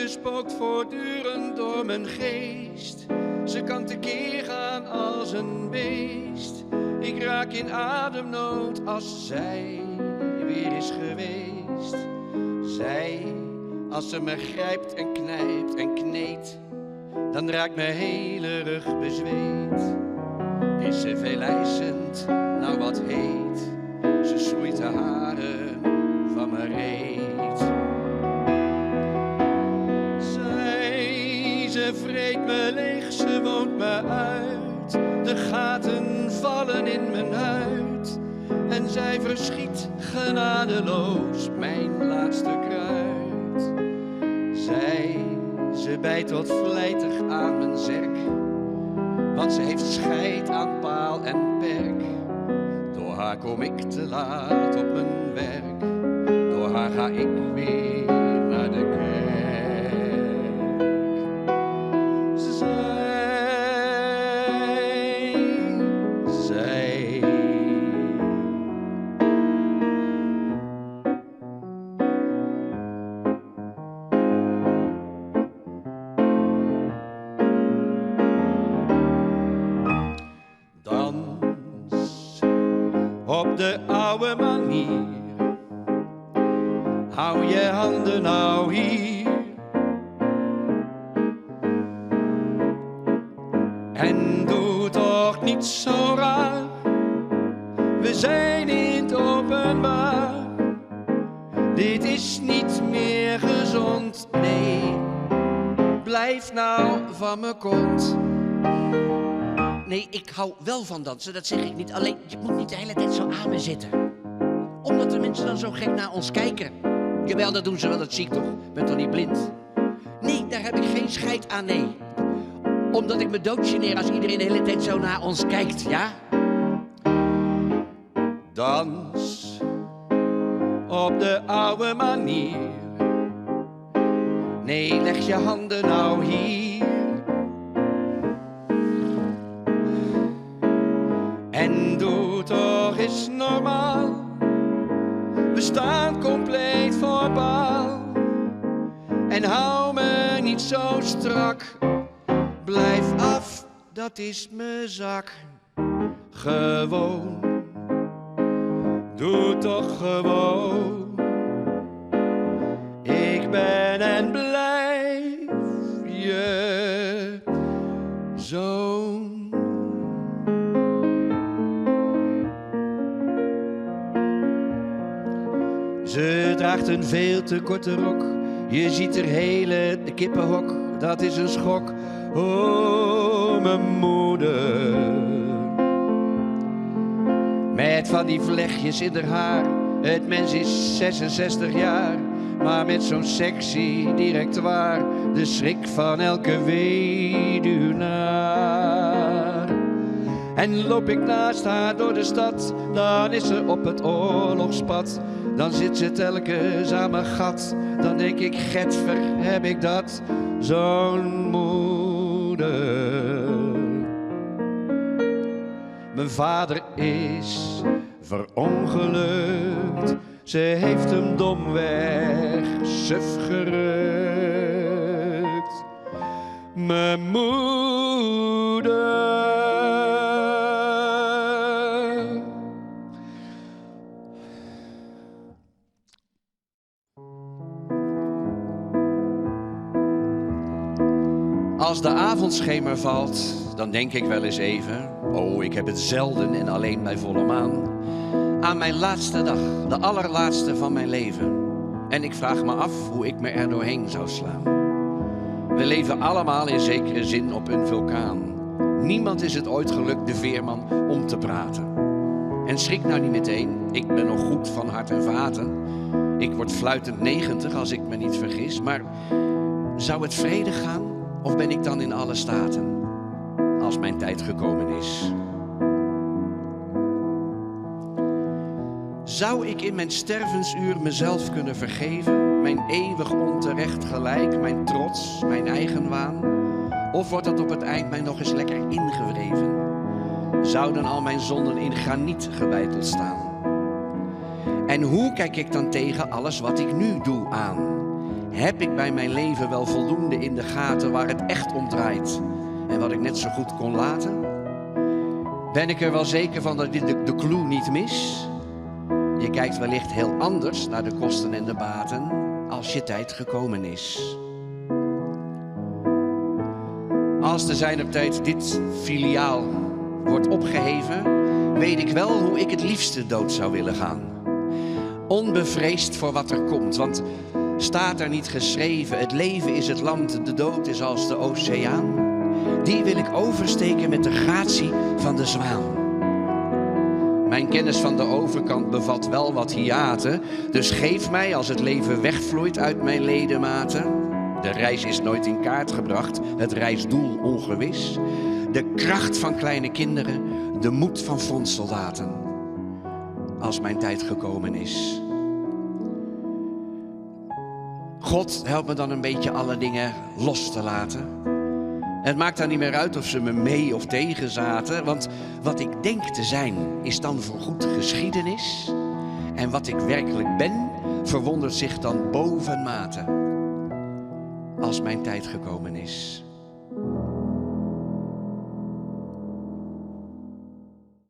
ze spookt voortdurend door mijn geest. Ze kan tekeer gaan als een beest. Ik raak in ademnood als zij weer is geweest. Zij, als ze me grijpt en knijpt en kneedt, dan raakt mijn hele rug bezweet. Is ze veeleisend, nou wat heet, ze schroeit de haren van mijn reet. Ze vreet me leeg, ze woont me uit. De gaten vallen in mijn huid. En zij verschiet genadeloos mijn laatste kruid. Ze bijt tot vlijtig aan mijn zerk. Want ze heeft scheid aan paal en perk. Door haar kom ik te laat op mijn werk. Door haar ga ik weer naar de kerk. Op de oude manier, hou je handen nou hier. En doe toch niet zo raar, we zijn in het openbaar. Dit is niet meer gezond, nee, blijf nou van me kont. Nee, ik hou wel van dansen, dat zeg ik niet. Alleen, je moet niet de hele tijd zo aan me zitten. Omdat de mensen dan zo gek naar ons kijken. Jawel, dat doen ze wel, dat zie ik toch. Ik ben toch niet blind? Nee, daar heb ik geen scheid aan, nee. Omdat ik me doodgeneer als iedereen de hele tijd zo naar ons kijkt, ja? Dans op de oude manier. Nee, leg je handen nou hier. En doe toch eens normaal. We staan compleet voor paal. En hou me niet zo strak. Blijf af, dat is mijn zak. Gewoon. Doe toch gewoon. Ik ben en blijf je zoon. Ze draagt een veel te korte rok. Je ziet haar hele kippenhok. Dat is een schok. Oh, mijn moeder. Met van die vlechtjes in haar haar. Het mens is 66 jaar. Maar met zo'n sexy directoire. De schrik van elke weduwnaar. En loop ik naast haar door de stad. Dan is ze op het oorlogspad. Dan zit ze telkens aan mijn gat. Dan denk ik, getver, heb ik dat, zo'n moeder. Mijn vader is verongelukt. Ze heeft hem domweg suf gerukt. Mijn moeder. Als de avondschemer valt, dan denk ik wel eens even, oh, ik heb het zelden en alleen bij volle maan, aan mijn laatste dag, de allerlaatste van mijn leven. En ik vraag me af hoe ik me er doorheen zou slaan. We leven allemaal in zekere zin op een vulkaan. Niemand is het ooit gelukt de veerman om te praten. En schrik nou niet meteen, ik ben nog goed van hart en vaten. Ik word fluitend 90 als ik me niet vergis, maar zou het vredig gaan? Of ben ik dan in alle staten, als mijn tijd gekomen is? Zou ik in mijn stervensuur mezelf kunnen vergeven? Mijn eeuwig onterecht gelijk, mijn trots, mijn eigenwaan? Of wordt dat op het eind mij nog eens lekker ingewreven? Zouden al mijn zonden in graniet gebeiteld staan? En hoe kijk ik dan tegen alles wat ik nu doe aan? Heb ik bij mijn leven wel voldoende in de gaten waar het echt om draait en wat ik net zo goed kon laten? Ben ik er wel zeker van dat ik de clue niet mis? Je kijkt wellicht heel anders naar de kosten en de baten als je tijd gekomen is. Als er zijnertijd dit filiaal wordt opgeheven, weet ik wel hoe ik het liefste dood zou willen gaan. Onbevreesd voor wat er komt, want staat er niet geschreven, het leven is het land, de dood is als de oceaan. Die wil ik oversteken met de gratie van de zwaan. Mijn kennis van de overkant bevat wel wat hiaten, dus geef mij als het leven wegvloeit uit mijn ledematen. De reis is nooit in kaart gebracht, het reisdoel ongewis. De kracht van kleine kinderen, de moed van frontsoldaten. Als mijn tijd gekomen is. God, help me dan een beetje alle dingen los te laten. Het maakt dan niet meer uit of ze me mee of tegen zaten. Want wat ik denk te zijn, is dan voorgoed geschiedenis. En wat ik werkelijk ben, verwondert zich dan bovenmate. Als mijn tijd gekomen is.